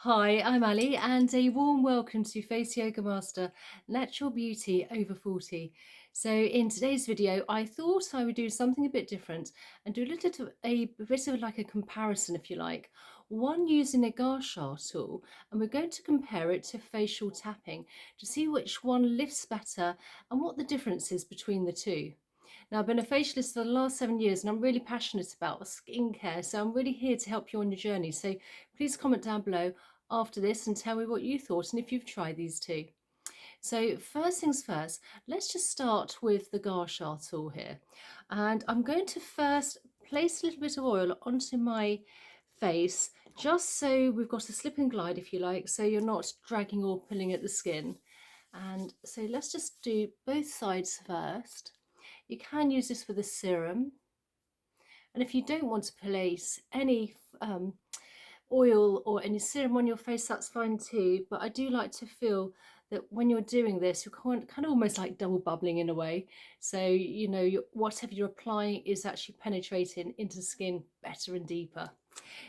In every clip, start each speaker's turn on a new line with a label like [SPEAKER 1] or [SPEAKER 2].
[SPEAKER 1] Hi, I'm Ali, and a warm welcome to Face Yoga Master Natural Beauty Over 40. So, in today's video, I thought I would do something a bit different and do a bit of like a comparison, if you like. One using a Gua Sha tool, and we're going to compare it to facial tapping to see which one lifts better and what the difference is between the two. Now, I've been a facialist for the last 7 years and I'm really passionate about skincare, so I'm really here to help you on your journey. So please comment down below after this and tell me what you thought and if you've tried these too. So first things first, let's just start with the Gua Sha tool here. And I'm going to first place a little bit of oil onto my face, just so we've got a slip and glide, if you like, so you're not dragging or pulling at the skin. And so let's just do both sides first. You can use this with a serum. And if you don't want to place any oil or any serum on your face, that's fine too. But I do like to feel that when you're doing this, you're kind of almost like double bubbling in a way. So, whatever you're applying is actually penetrating into the skin better and deeper.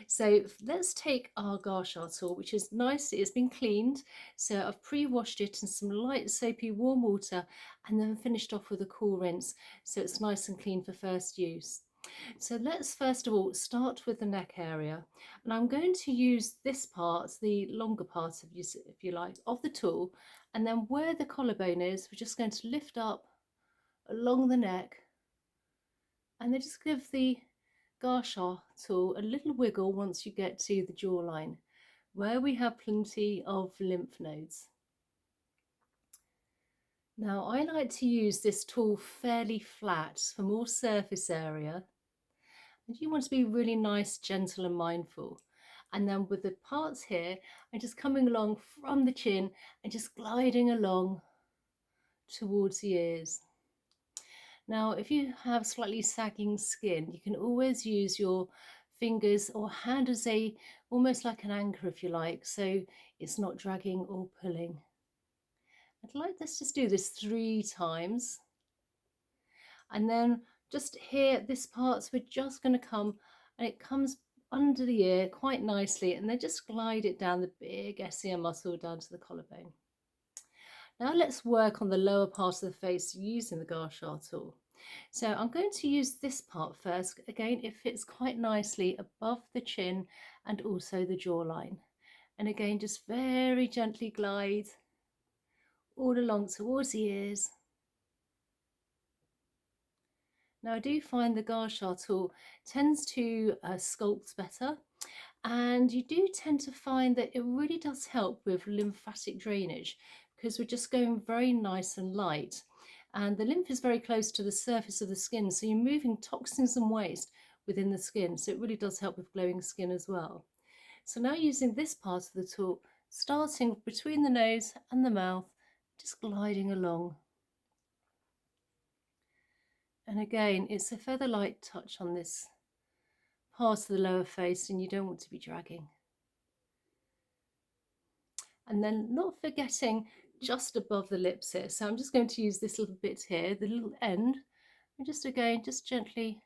[SPEAKER 1] So let's take our Gua Sha tool, which is nice, it's been cleaned. So I've pre-washed it in some light soapy warm water and then finished off with a cool rinse. So it's nice and clean for first use. So let's first of all start with the neck area. And I'm going to use this part, the longer part of you, if you like, of the tool. And then where the collarbone is, we're just going to lift up along the neck and then just give the Gua Sha tool a little wiggle once you get to the jawline, where we have plenty of lymph nodes. Now I like to use this tool fairly flat for more surface area, and you want to be really nice, gentle and mindful. And then with the parts here, I'm just coming along from the chin and just gliding along towards the ears. Now, if you have slightly sagging skin, you can always use your fingers or hand as almost like an anchor, if you like, so it's not dragging or pulling. Let's just do this 3 times. And then just here, this part, so we're just going to come, and it comes under the ear quite nicely, and then just glide it down the big SEM muscle down to the collarbone. Now let's work on the lower part of the face using the Gua Sha tool. So I'm going to use this part first. Again, it fits quite nicely above the chin and also the jawline. And again, just very gently glide all along towards the ears. Now I do find the Gua Sha tool tends to sculpt better, and you do tend to find that it really does help with lymphatic drainage because we're just going very nice and light, and the lymph is very close to the surface of the skin, so you're moving toxins and waste within the skin, so it really does help with glowing skin as well. So now using this part of the tool, starting between the nose and the mouth, just gliding along. And again, it's a feather light touch on this part of the lower face, and you don't want to be dragging. And then not forgetting just above the lips here. So I'm just going to use this little bit here, the little end, and just again, just gently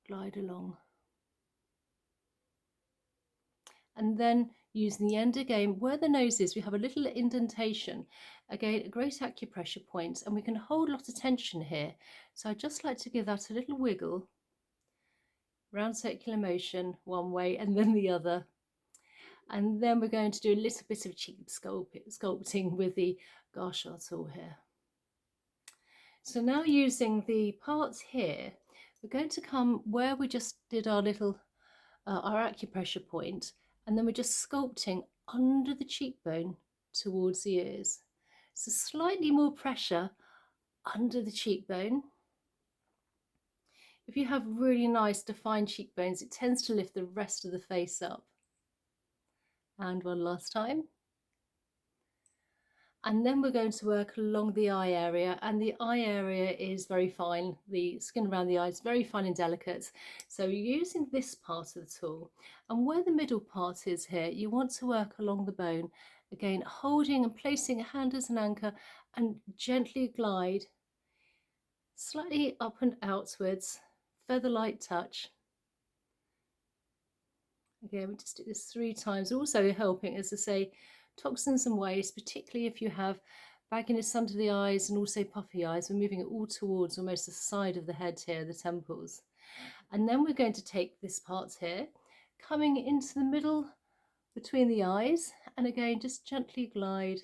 [SPEAKER 1] glide along. And then using the end again, where the nose is, we have a little indentation. Again, a great acupressure point, and we can hold a lot of tension here. So I just like to give that a little wiggle, round circular motion one way and then the other. And then we're going to do a little bit of cheek sculpting with the Gua Sha tool here. So now using the parts here, we're going to come where we just did our little, our acupressure point, and then we're just sculpting under the cheekbone towards the ears. So slightly more pressure under the cheekbone. If you have really nice defined cheekbones, it tends to lift the rest of the face up. And one last time. And then we're going to work along the eye area, and the eye area is very fine. The skin around the eye is very fine and delicate. So you're using this part of the tool, and where the middle part is here, you want to work along the bone. Again, holding and placing a hand as an anchor and gently glide slightly up and outwards, feather light touch. Again, we just do this 3 times, also helping, as I say, toxins and waste, particularly if you have bagginess under the eyes and also puffy eyes. We're moving it all towards almost the side of the head here, the temples. And then we're going to take this part here, coming into the middle between the eyes, and again, just gently glide.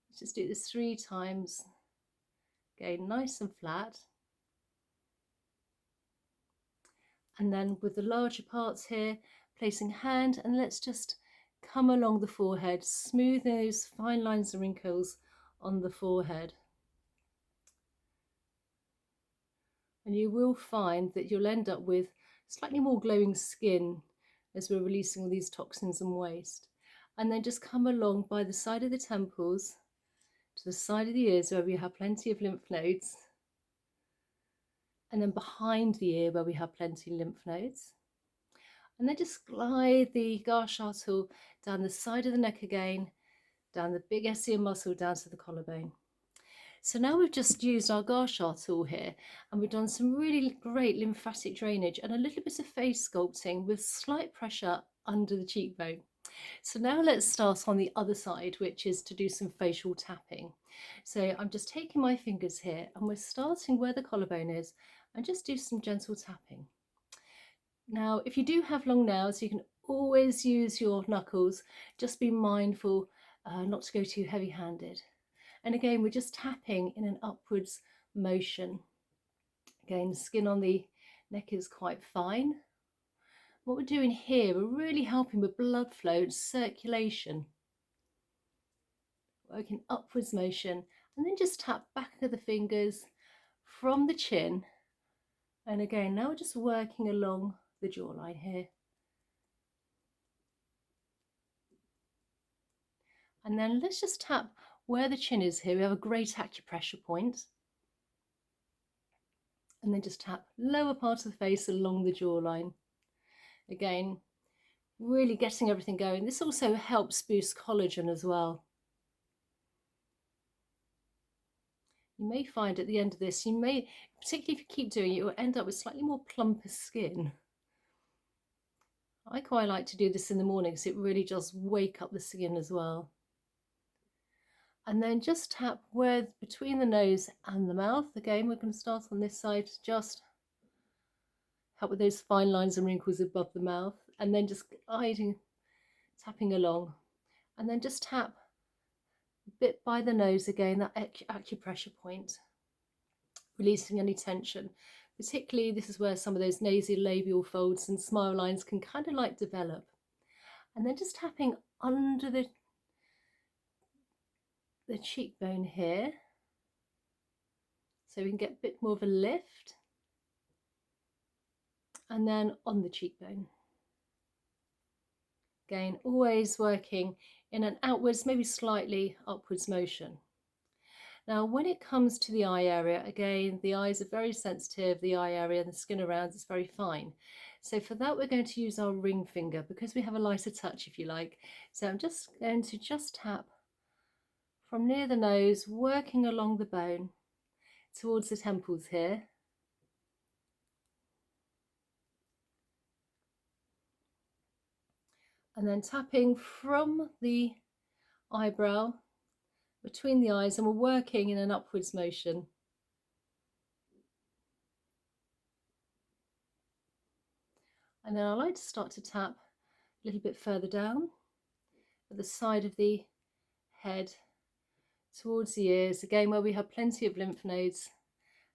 [SPEAKER 1] Let's just do this 3 times. Again, nice and flat. And then with the larger parts here, placing hand, and let's just come along the forehead, smooth those fine lines and wrinkles on the forehead. And you will find that you'll end up with slightly more glowing skin as we're releasing all these toxins and waste. And then just come along by the side of the temples to the side of the ears where we have plenty of lymph nodes, and then behind the ear where we have plenty of lymph nodes. And then just glide the Gua Sha tool down the side of the neck again, down the big SCM muscle down to the collarbone. So now we've just used our Gua Sha tool here, and we've done some really great lymphatic drainage and a little bit of face sculpting with slight pressure under the cheekbone. So now let's start on the other side, which is to do some facial tapping. So I'm just taking my fingers here, and we're starting where the collarbone is, and just do some gentle tapping. Now, if you do have long nails, you can always use your knuckles. Just be mindful not to go too heavy-handed. And again, we're just tapping in an upwards motion. Again, the skin on the neck is quite fine. What we're doing here, we're really helping with blood flow and circulation. Working upwards motion, and then just tap back of the fingers from the chin. And again, now we're just working along the jawline here. And then let's just tap where the chin is here. We have a great acupressure point. And then just tap lower part of the face along the jawline. Again, really getting everything going. This also helps boost collagen as well. You may find at the end of this, particularly if you keep doing it, you'll end up with slightly more plumper skin. I quite like to do this in the morning because it really does wake up the skin as well. And then just tap where between the nose and the mouth. Again, we're going to start on this side, just help with those fine lines and wrinkles above the mouth, and then just gliding, tapping along, and then just tap a bit by the nose again, that acupressure point, releasing any tension. Particularly, this is where some of those nasolabial folds and smile lines can kind of like develop. And then just tapping under the cheekbone here, so we can get a bit more of a lift, and then on the cheekbone. Again, always working in an outwards, maybe slightly upwards motion. Now, when it comes to the eye area, again, the eyes are very sensitive, the eye area and the skin around is very fine. So for that, we're going to use our ring finger because we have a lighter touch, if you like. So I'm just going to tap from near the nose, working along the bone towards the temples here. And then tapping from the eyebrow between the eyes, and we're working in an upwards motion. And then I like to start to tap a little bit further down at the side of the head towards the ears, again where we have plenty of lymph nodes,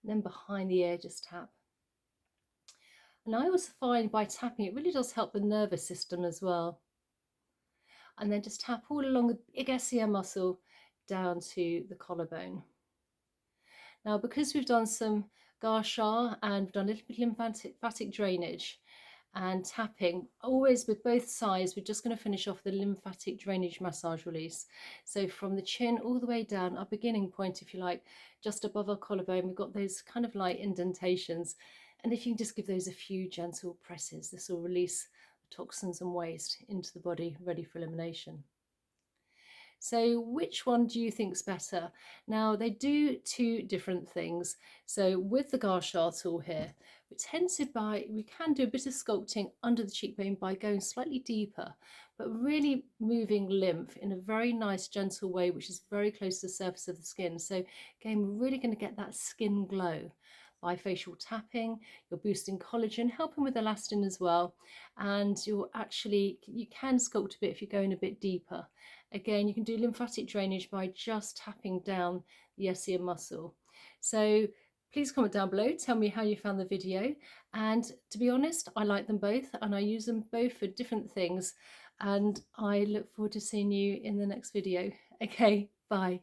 [SPEAKER 1] and then behind the ear just tap. And I also find by tapping it really does help the nervous system as well. And then just tap all along the big SCM muscle down to the collarbone. Now, because we've done some Gua Sha and we've done a little bit of lymphatic drainage and tapping, always with both sides, we're just going to finish off the lymphatic drainage massage release. So from the chin all the way down, our beginning point, if you like, just above our collarbone, we've got those kind of light indentations. And if you can just give those a few gentle presses, this will release the toxins and waste into the body, ready for elimination. So which one do you think's better? Now they do two different things. So with the Gua Sha tool here, we can do a bit of sculpting under the cheekbone by going slightly deeper, but really moving lymph in a very nice gentle way, which is very close to the surface of the skin. So again, we're really going to get that skin glow. By facial tapping, you're boosting collagen, helping with elastin as well, and you can sculpt a bit if you're going a bit deeper. Again, you can do lymphatic drainage by just tapping down the SCM muscle. So please comment down below, tell me how you found the video. And to be honest, I like them both and I use them both for different things. And I look forward to seeing you in the next video. Okay, bye.